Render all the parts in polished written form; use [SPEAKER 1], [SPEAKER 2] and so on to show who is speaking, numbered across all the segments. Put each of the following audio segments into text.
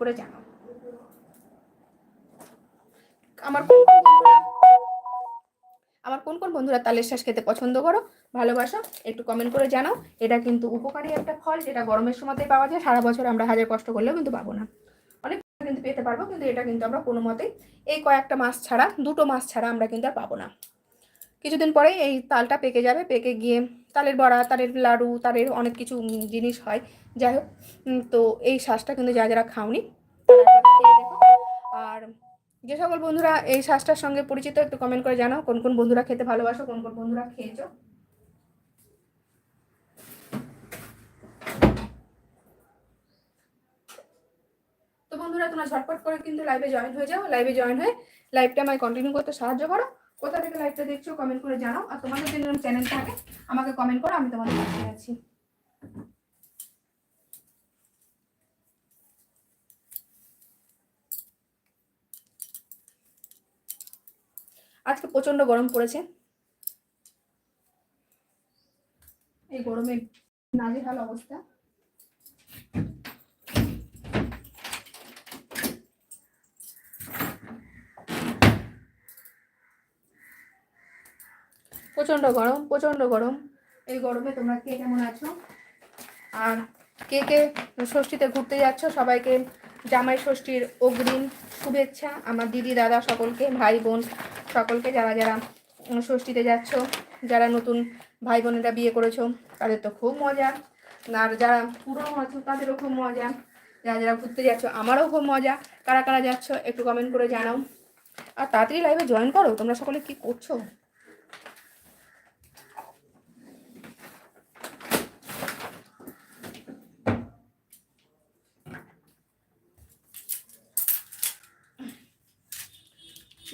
[SPEAKER 1] করে জানাও। আমার কোন কোন বন্ধুরা তালের শাঁস খেতে পছন্দ করো, ভালোবাসো, একটু কমেন্ট করে জানাও। এটা কিন্তু উপকারী একটা ফল, যেটা গরমের সময়তেই পাওয়া যায়। সারা বছর আমরা হাজার কষ্ট করলেও কিন্তু পাবো না, অনেক কিন্তু পেতে পারবো, কিন্তু এটা কিন্তু আমরা কোনো মতেই এই কয়েকটা মাস ছাড়া, 2টো মাস ছাড়া আমরা কিন্তু আর পাবো না। কিছুদিন পরেই এই তালটা পেকে যাবে, পেকে গিয়ে তালের বড়া, তালের লাড়ু, তালের অনেক কিছু জিনিস হয়। যাই হোক, তো এই শাঁসটা কিন্তু যারা খাওনি খেয়ে দেখো। আর যে সকল বন্ধুরা এই শাঁসটার সঙ্গে পরিচিত, একটু কমেন্ট করে জানাও কোন কোন বন্ধুরা খেতে ভালোবাসো, কোন কোন বন্ধুরা খেয়েছো। তো বন্ধুরা তোমরা ঝটপট করে কিন্তু লাইভে জয়েন হয়ে যাও। লাইভে জয়েন হয়ে লাইভটা আমায় কন্টিনিউ করতে সাহায্য করো। কোথা থেকে লাইভটা দেখছো কমেন্ট করে জানাও। আর তোমাদের যদি চ্যানেল থাকে আমাকে কমেন্ট করো, আমি তোমাদের পাশে আছি। আজকে প্রচন্ড গরম পড়েছে, এই গরমে নাজেহাল অবস্থা। প্রচন্ড গরম, প্রচন্ড গরম। এই গরমে তোমরা কে কেমন আছো, আর কে কে ষষ্ঠীতে ঘুরতে যাচ্ছ, সবাইকে জামাই ষষ্ঠীর অগ্রিম শুভেচ্ছা। আমার দিদি দাদা সকলকে, ভাই বোন সকলকে, যারা যারা ষষ্ঠীতে যাচ্ছ, যারা নতুন ভাই বোনেরা বিয়ে করেছো তাদের তো খুব মজা, আর যারা পুরনো আছো তাদেরও খুব মজা, যারা যারা ঘুরতে যাচ্ছ আমারও খুব মজা। কারা কারা যাচ্ছ একটু কমেন্ট করে জানাও। আর তাড়াতাড়ি লাইভে জয়েন করো। তোমরা সকলে কি করছো?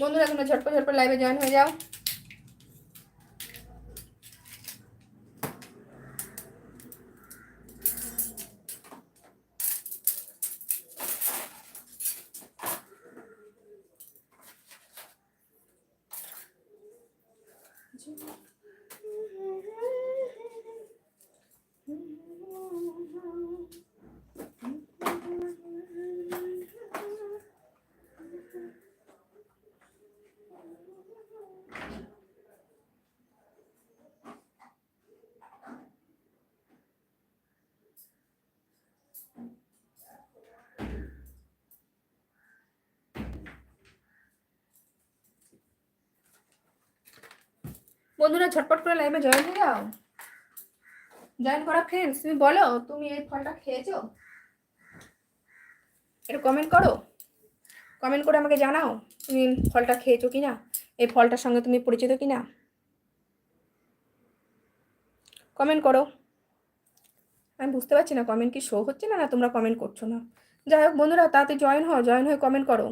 [SPEAKER 1] বন্ধুরা তোমরা ঝটপট ঝটপট লাইভে জয়েন হয়ে যাও। বন্ধুরা ঝটপট করে লাইভে জয়েন হয়ে যাও। জয়েন করা ফ্রেন্ডস, তুমি বলো তুমি এই ফলটা খেয়েছো, একটু কমেন্ট করো। কমেন্ট করে আমাকে জানাও তুমি ফলটা খেয়েছো কিনা, এই ফলটার সঙ্গে তুমি পরিচিত কিনা। কমেন্ট করো। আমি বুঝতে পারছি না কমেন্ট কি শো হচ্ছে না, না তোমরা কমেন্ট করছো না। যাই হোক বন্ধুরা তাড়াতাড়ি জয়েন হও, জয়েন হয়ে কমেন্ট করো।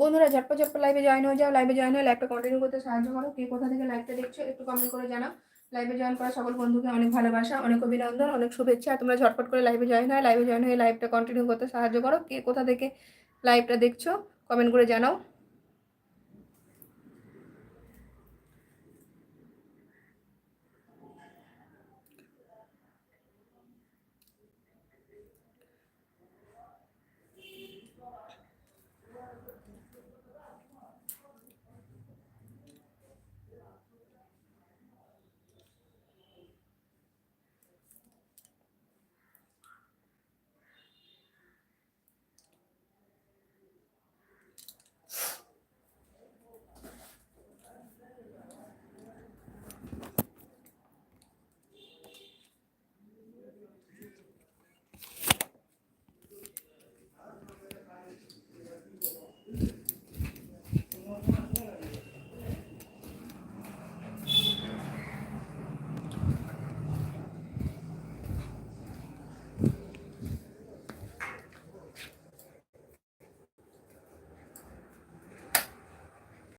[SPEAKER 1] বন্ধুরা ঝটপট ঝটপট লাইভে জয়েন হয়ে যাও। লাইভে জয়েন হয়ে লাইভটা কন্টিনিউ করতে সাহায্য করো। কে কোথা থেকে লাইভটা দেখছো একটু কমেন্ট করে জানাও। লাইভে জয়েন করা সকল বন্ধুকে অনেক ভালোবাসা, অনেক অভিনন্দন, অনেক শুভেচ্ছা। তোমরা ঝটপট করে লাইভে জয়েন হয়, লাইভে জয়েন হয়ে লাইভটা কন্টিনিউ করতে সাহায্য করো। কে কোথা থেকে লাইভটা দেখছো কমেন্ট করে জানাও।